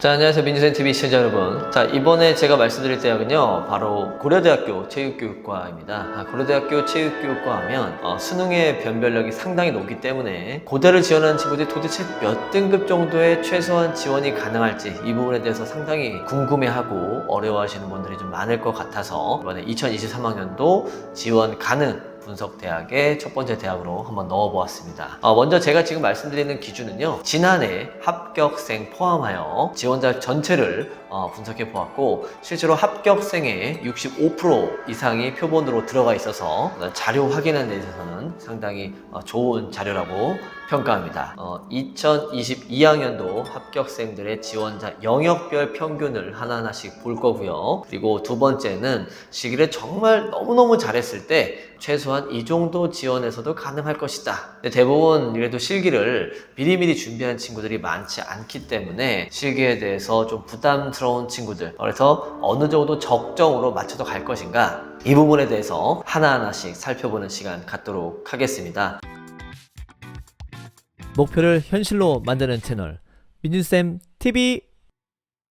자, 안녕하세요. 민주센TV 시청자 여러분. 자, 이번에 제가 말씀드릴 대학은요, 바로 고려대학교 체육교육과입니다. 고려대학교 체육교육과 하면 수능의 변별력이 상당히 높기 때문에 고대를 지원하는 친구들이 도대체 몇 등급 정도의 최소한 지원이 가능할지 이 부분에 대해서 상당히 궁금해하고 어려워하시는 분들이 좀 많을 것 같아서 이번에 2023학년도 지원 가능 분석대학의 첫 번째 대학으로 한번 넣어보았습니다. 먼저 제가 지금 말씀드리는 기준은요, 지난해 합격생 포함하여 지원자 전체를 분석해 보았고, 실제로 합격생의 65% 이상이 표본으로 들어가 있어서 자료 확인하는 데 있어서는 상당히 좋은 자료라고 평가합니다. 2022학년도 합격생들의 지원자 영역별 평균을 하나하나씩 볼 거고요. 그리고 두 번째는 시기를 정말 너무너무 잘했을 때 최소한 이 정도 지원에서도 가능할 것이다. 근데 대부분 그래도 실기를 미리미리 준비한 친구들이 많지 않기 때문에 실기에 대해서 좀 부담스러운 친구들, 그래서 어느 정도 적정으로 맞춰서 갈 것인가, 이 부분에 대해서 하나하나씩 살펴보는 시간 갖도록 하겠습니다. 목표를 현실로 만드는 채널 민준쌤TV.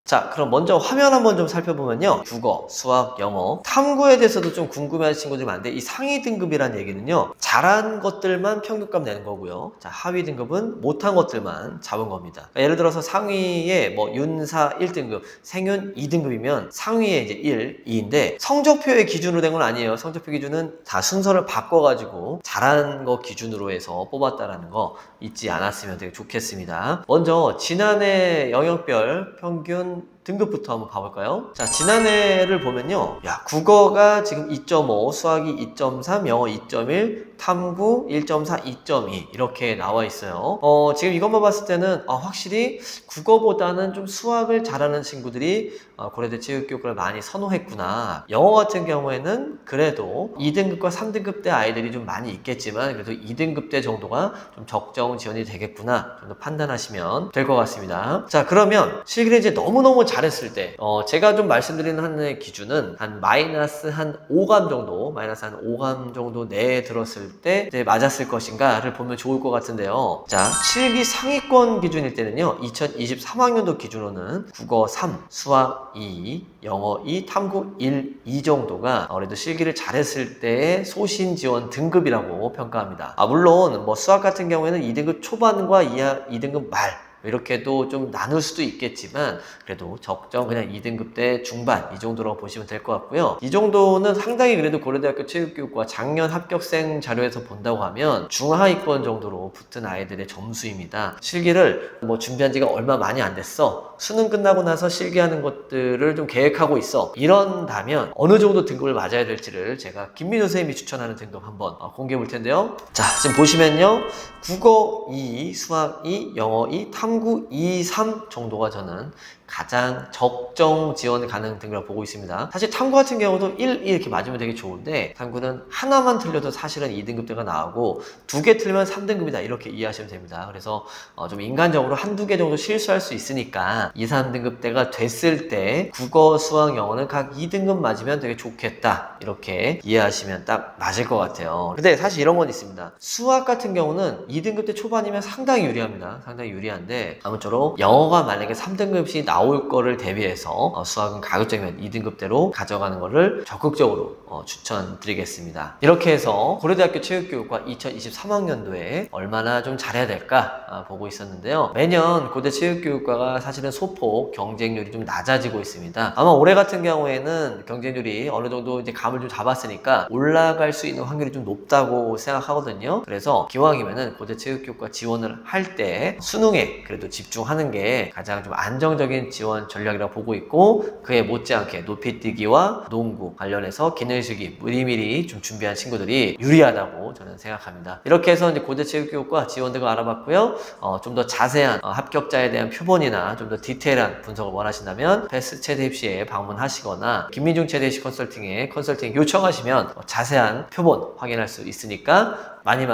자, 그럼 먼저 화면 한번 좀 살펴보면요, 국어, 수학, 영어, 탐구에 대해서도 좀 궁금해하는 친구들이 많은데, 이 상위 등급이라는 얘기는요, 잘한 것들만 평균값 내는 거고요, 자, 하위 등급은 못한 것들만 잡은 겁니다. 그러니까 예를 들어서 상위에 뭐 윤사 1등급, 생윤 2등급이면 상위에 이제 1, 2인데 성적표의 기준으로 된 건 아니에요. 성적표 기준은 다 순서를 바꿔가지고 잘한 거 기준으로 해서 뽑았다라는 거 잊지 않았으면 되게 좋겠습니다. 먼저 지난해 영역별 평균 등급부터 한번 봐볼까요? 자, 지난해를 보면요, 야, 국어가 지금 2.5, 수학이 2.3, 영어 2.1, 탐구 1.4, 2.2 이렇게 나와 있어요. 지금 이것만 봤을 때는 확실히 국어보다는 좀 수학을 잘하는 친구들이 고려대 체육교육을 많이 선호했구나. 영어 같은 경우에는 그래도 2등급과 3등급 대 아이들이 좀 많이 있겠지만 그래도 2등급 대 정도가 좀 적정 지원이 되겠구나 정도 판단하시면 될 것 같습니다. 자, 그러면 실기를 이제 너무너무 잘했을 때 제가 좀 말씀드리는 하나의 기준은 한 마이너스 한 5감 정도, 마이너스 한 5감 정도 내에 들었을 때 이제 맞았을 것인가를 보면 좋을 것 같은데요. 자, 실기 상위권 기준일 때는요, 2023학년도 기준으로는 국어 3, 수학 2, 영어 2, 탐구 1, 2 정도가 그래도 실기를 잘했을 때의 소신 지원 등급이라고 평가합니다. 물론 뭐 수학 같은 경우에는 2등급 초반과 이하 2등급 말 이렇게도 좀 나눌 수도 있겠지만 그래도 적정 그냥 2등급 대 중반 이 정도로 보시면 될 것 같고요. 이 정도는 상당히 그래도 고려대학교 체육교육과 작년 합격생 자료에서 본다고 하면 중하위권 정도로 붙은 아이들의 점수입니다. 실기를 뭐 준비한 지가 얼마 많이 안 됐어, 수능 끝나고 나서 실기하는 것들을 좀 계획하고 있어, 이런다면 어느 정도 등급을 맞아야 될지를 제가 김민호 선생님이 추천하는 등급 한번 공개해 볼 텐데요. 자, 지금 보시면요, 국어 2, 수학 2, 영어 2, 탐구 2, 3 정도가 저는 가장 적정 지원 가능 등급을 보고 있습니다. 사실 탐구 같은 경우도 1, 2 이렇게 맞으면 되게 좋은데 탐구는 하나만 틀려도 사실은 2등급대가 나오고 2개 틀리면 3등급이다 이렇게 이해하시면 됩니다. 그래서 좀 인간적으로 한두 개 정도 실수할 수 있으니까 2, 3등급대가 됐을 때 국어, 수학, 영어는 각 2등급 맞으면 되게 좋겠다 이렇게 이해하시면 딱 맞을 것 같아요. 근데 사실 이런 건 있습니다. 수학 같은 경우는 2등급대 초반이면 상당히 유리합니다. 상당히 유리한데 아무쪼록 영어가 만약에 3등급이 나올 거를 대비해서 수학은 가급적이면 2등급대로 가져가는 거를 적극적으로 추천드리겠습니다. 이렇게 해서 고려대학교 체육교육과 2023학년도에 얼마나 좀 잘해야 될까 보고 있었는데요. 매년 고대 체육교육과가 사실은 소폭 경쟁률이 좀 낮아지고 있습니다. 아마 올해 같은 경우에는 경쟁률이 어느 정도 이제 감을 좀 잡았으니까 올라갈 수 있는 확률이 좀 높다고 생각하거든요. 그래서 기왕이면은 고대 체육교육과 지원을 할 때 수능에 그래도 집중하는 게 가장 좀 안정적인 지원 전략이라고 보고 있고, 그에 못지않게 높이뛰기와 농구 관련해서 기능실기 미리미리 좀 준비한 친구들이 유리하다고 저는 생각합니다. 이렇게 해서 이제 고대 체육교육과 지원 등을 알아봤고요. 좀 더 자세한 합격자에 대한 표본이나 좀 더 디테일한 분석을 원하신다면 패스 최대 입시에 방문하시거나 김민중 최대 입시 컨설팅에 컨설팅 요청하시면 자세한 표본 확인할 수 있으니까 많이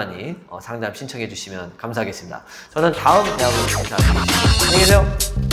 상담 신청해 주시면 감사하겠습니다. 저는 다음 대학으로 인사드리겠습니다. 안녕히 계세요.